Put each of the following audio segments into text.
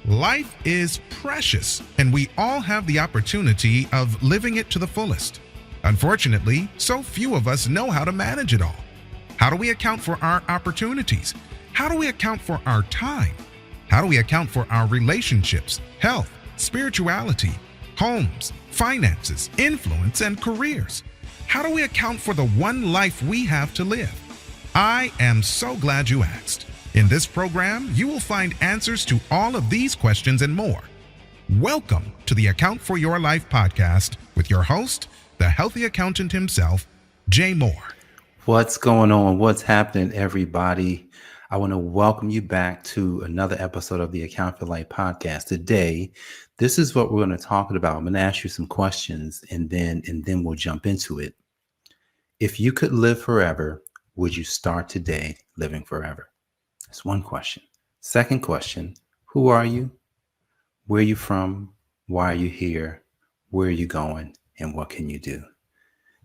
Life is precious, and we all have the opportunity of living it to the fullest. Unfortunately, so few of us know how to manage it all. How do we account for our opportunities? How do we account for our time? How do we account for our relationships, health, spirituality, homes, finances, influence, and careers? How do we account for the one life we have to live? I am so glad you asked. In this program, you will find answers to all of these questions and more. Welcome to the Account for Your Life podcast with your host, the healthy accountant himself, Jay Moore. What's going on? What's happening, everybody? I want to welcome you back to another episode of the Account for Life podcast. Today, this is what we're going to talk about. I'm going to ask you some questions and then we'll jump into it. If you could live forever, would you start today living forever? That's one question. Second question, who are you? Where are you from? Why are you here? Where are you going? And what can you do?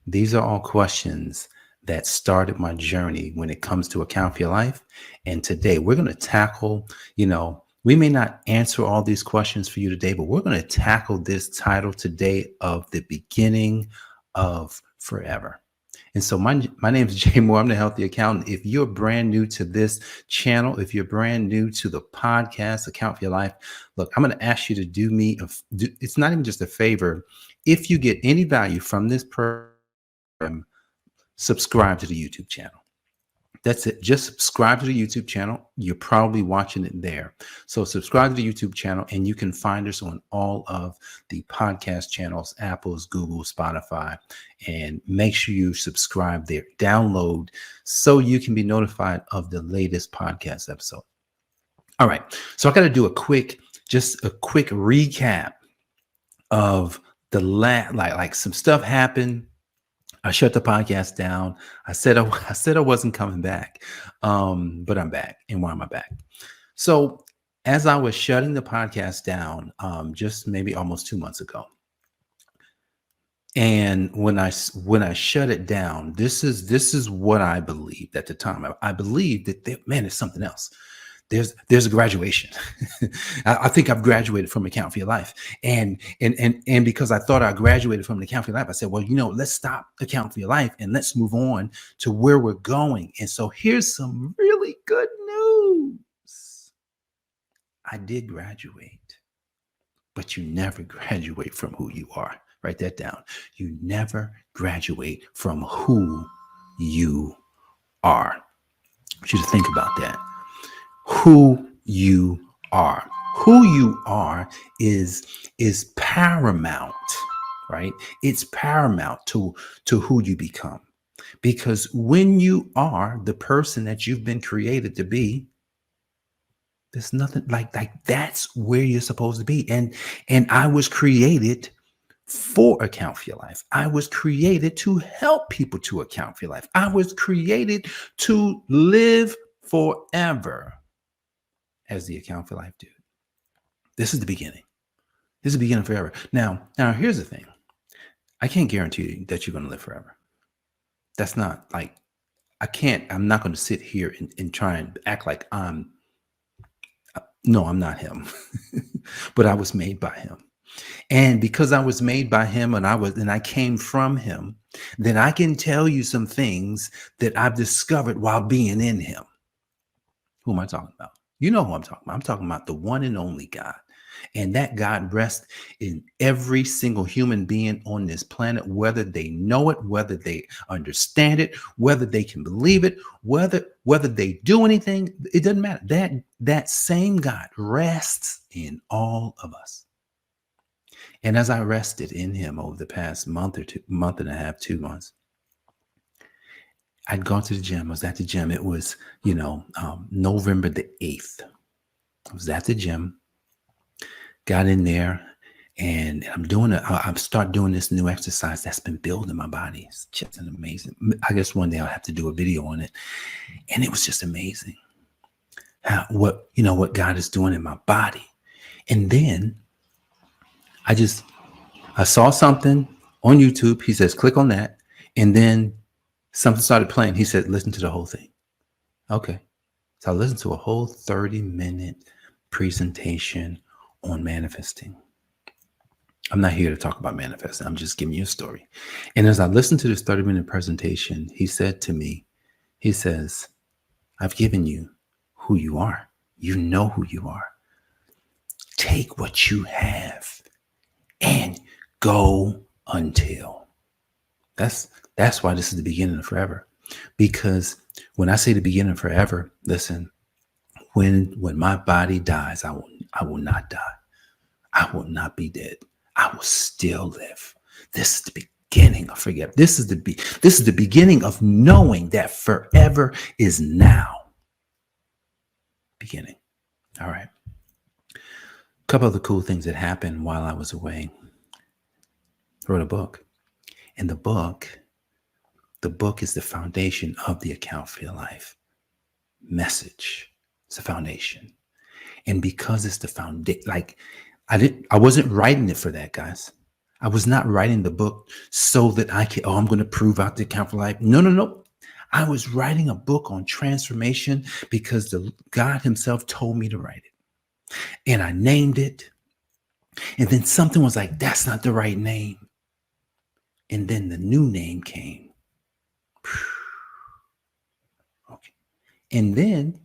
These are all questions that started my journey when it comes to Account for Your Life. And today we're going to tackle, we may not answer all these questions for you today, but we're going to tackle this title today of the beginning of forever. And so my name is Jay Moore. I'm the healthy accountant. If you're brand new to this channel, if you're brand new to the podcast, Account for Your Life, look, I'm going to ask you to do me, it's not even just a favor. If you get any value from this program, subscribe to the YouTube channel. That's it. Just subscribe to the YouTube channel. You're probably watching it there. So subscribe to the YouTube channel and you can find us on all of the podcast channels, Apple's, Google, Spotify, and make sure you subscribe there. Download so you can be notified of the latest podcast episode. All right. So I got to do a quick recap of the like some stuff happened. I shut the podcast down. I said I wasn't coming back, but I'm back. And why am I back? So as I was shutting the podcast down, just maybe almost 2 months ago, and when I shut it down, this is what I believed at the time. I believed that it's something else. There's a graduation. I think I've graduated from Account for Your Life. And because I thought I graduated from Account for Your Life, I said, well, let's stop Account for Your Life and let's move on to where we're going. And so here's some really good news. I did graduate, but you never graduate from who you are. Write that down. You never graduate from who you are. I want you to think about that. Who you are. Who you are is paramount, right? It's paramount to who you become. Because when you are the person that you've been created to be, there's nothing like that's where you're supposed to be. And I was created for Account for Your Life. I was created to help people to account for your life. I was created to live forever. As the Account for Life dude. This is the beginning. This is the beginning forever. Now, here's the thing. I can't guarantee you that you're going to live forever. That's not like, I'm not going to sit here and try and act like I'm not him. But I was made by him. And because I was made by him and I came from him, then I can tell you some things that I've discovered while being in him. Who am I talking about? You know who I'm talking about. I'm talking about the one and only God. And that God rests in every single human being on this planet, whether they know it, whether they understand it, whether they can believe it, whether they do anything, it doesn't matter. That same God rests in all of us. And as I rested in him over the past month and a half, 2 months, I'd gone to the gym. I was at the gym. It was, November the 8th. I was at the gym, got in there, and I start doing this new exercise that's been building my body. It's just an amazing. I guess one day I'll have to do a video on it. And it was just amazing what God is doing in my body. And then I saw something on YouTube. He says, click on that. And then something started playing. He said, listen to the whole thing. Okay. So I listened to a whole 30-minute presentation on manifesting. I'm not here to talk about manifesting. I'm just giving you a story. And as I listened to this 30-minute presentation, he said to me, he says, I've given you who you are. You know who you are. Take what you have and go until. That's why this is the beginning of forever. Because when I say the beginning of forever, listen, when my body dies, I will not die. I will not be dead. I will still live. This is the beginning of forget. This is the beginning of knowing that forever is now. Beginning. All right. A couple of the cool things that happened while I was away. I wrote a book. And the book is the foundation of the Account for Your Life message. It's the foundation. And because it's the foundation, like I wasn't writing it for that, guys. I was not writing the book so that I'm going to prove out the Account for Life. No. I was writing a book on transformation because God himself told me to write it. And I named it. And then something was like, that's not the right name. And then the new name came. Okay. And then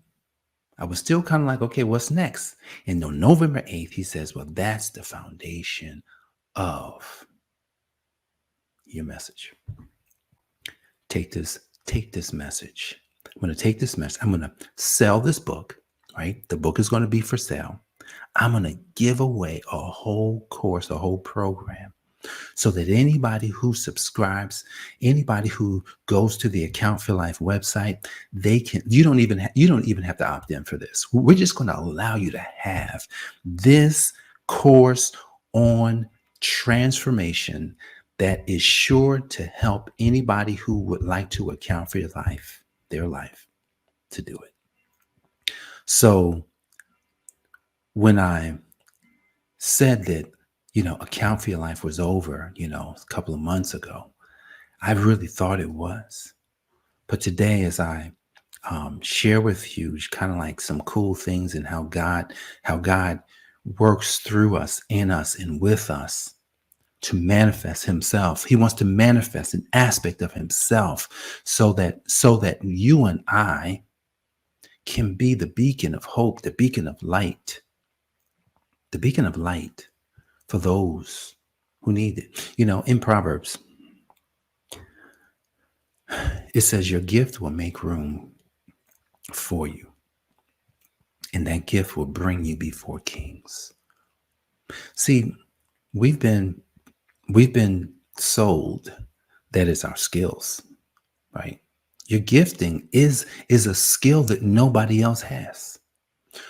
I was still kind of like, okay, what's next? And on November 8th, he says, well, that's the foundation of your message. Take this message. I'm going to take this message. I'm going to sell this book, right? The book is going to be for sale. I'm going to give away a whole course, a whole program, so that anybody who subscribes, anybody who goes to the Account for Life website, you don't even have to opt in for this. We're just going to allow you to have this course on transformation that is sure to help anybody who would like to account for their life, to do it. So when I said that, Account for Your Life was over, a couple of months ago, I really thought it was. But today, as I share with you kind of like some cool things and how God works through us, in us, and with us to manifest himself. He wants to manifest an aspect of himself so that you and I can be the beacon of hope, the beacon of light for those who need it. In Proverbs, it says your gift will make room for you, and that gift will bring you before kings. See, we've been sold that is our skills, right? Your gifting is a skill that nobody else has.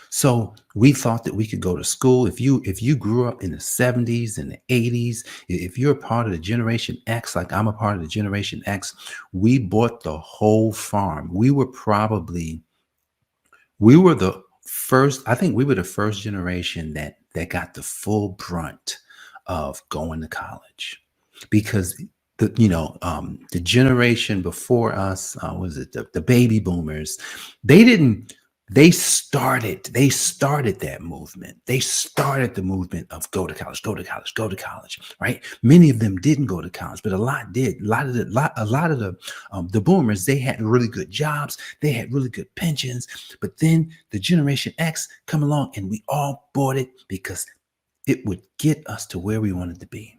So we thought that we could go to school. If you grew up in the 70s and the 80s, if you're a part of the Generation X, like I'm a part of the Generation X, we bought the whole farm. We were the first generation that got the full brunt of going to college, because the generation before us, was it the baby boomers? They started that movement. They started the movement of go to college, right? Many of them didn't go to college, but a lot did. A lot of the boomers, they had really good jobs, they had really good pensions. But then the Generation X come along, and we all bought it because it would get us to where we wanted to be.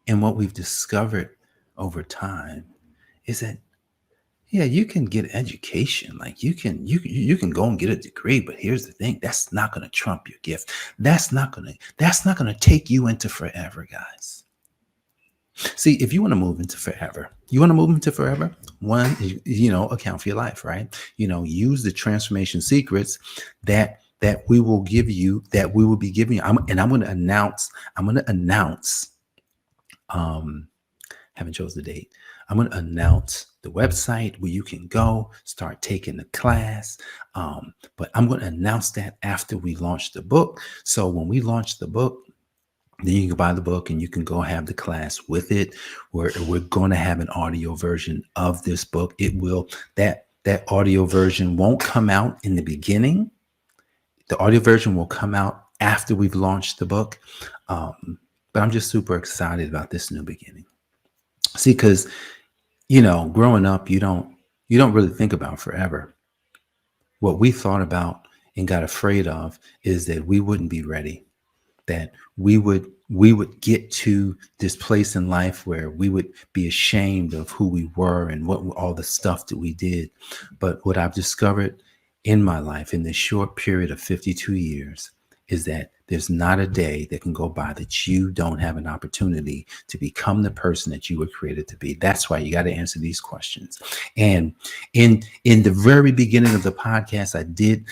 And what we've discovered over time is that, yeah, you can get an education. Like you can go and get a degree, but here's the thing: that's not going to trump your gift. That's not going to take you into forever, guys. See, if you want to move into forever, one, account for your life, right? Use the transformation secrets that we will give you, that we will be giving you. I'm going to announce. Haven't chose the date. I'm going to announce the website where you can go start taking the class. But I'm going to announce that after we launch the book. So when we launch the book, then you can buy the book and you can go have the class with it. We're going to have an audio version of this book. That audio version won't come out in the beginning. The audio version will come out after we've launched the book. But I'm just super excited about this new beginning. See, because growing up, you don't really think about forever. What we thought about and got afraid of is that we wouldn't be ready, that we would get to this place in life where we would be ashamed of who we were and what all the stuff that we did. But what I've discovered in my life in this short period of 52 years is that there's not a day that can go by that you don't have an opportunity to become the person that you were created to be. That's why you got to answer these questions. And in the very beginning of the podcast, I did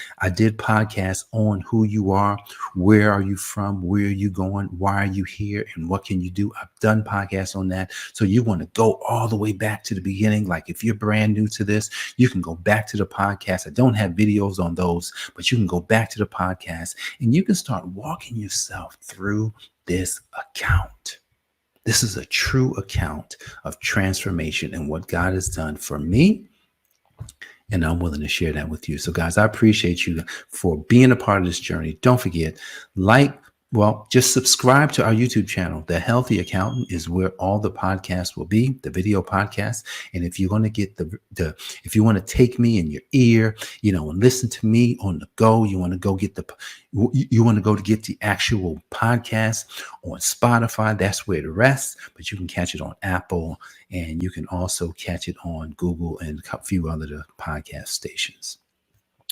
podcasts on who you are, where are you from, where are you going, why are you here, and what can you do? I've done podcasts on that. So you want to go all the way back to the beginning. Like if you're brand new to this, you can go back to the podcast. I don't have videos on those, but you can go back to the podcast and you can start walking yourself through this account. This is a true account of transformation and what God has done for me. And I'm willing to share that with you. So guys, I appreciate you for being a part of this journey. Don't forget, just subscribe to our YouTube channel. The Healthy Accountant is where all the podcasts will be, the video podcasts. And if you're going to get if you want to take me in your ear, and listen to me on the go, you want to go get the actual podcast on Spotify. That's where it rests, but you can catch it on Apple and you can also catch it on Google and a few other podcast stations.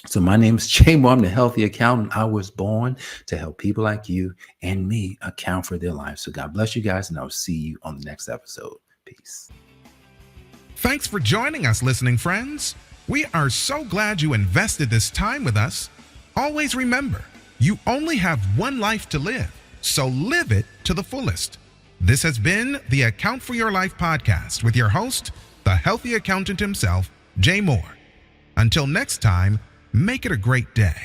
So my name is Jay Moore. I'm the Healthy Accountant. I was born to help people like you and me account for their lives. So God bless you guys, and I'll see you on the next episode. Peace. Thanks for joining us, listening friends. We are so glad you invested this time with us. Always remember, you only have one life to live, so live it to the fullest. This has been the Account for Your Life podcast with your host, the Healthy Accountant himself, Jay Moore. Until next time, make it a great day.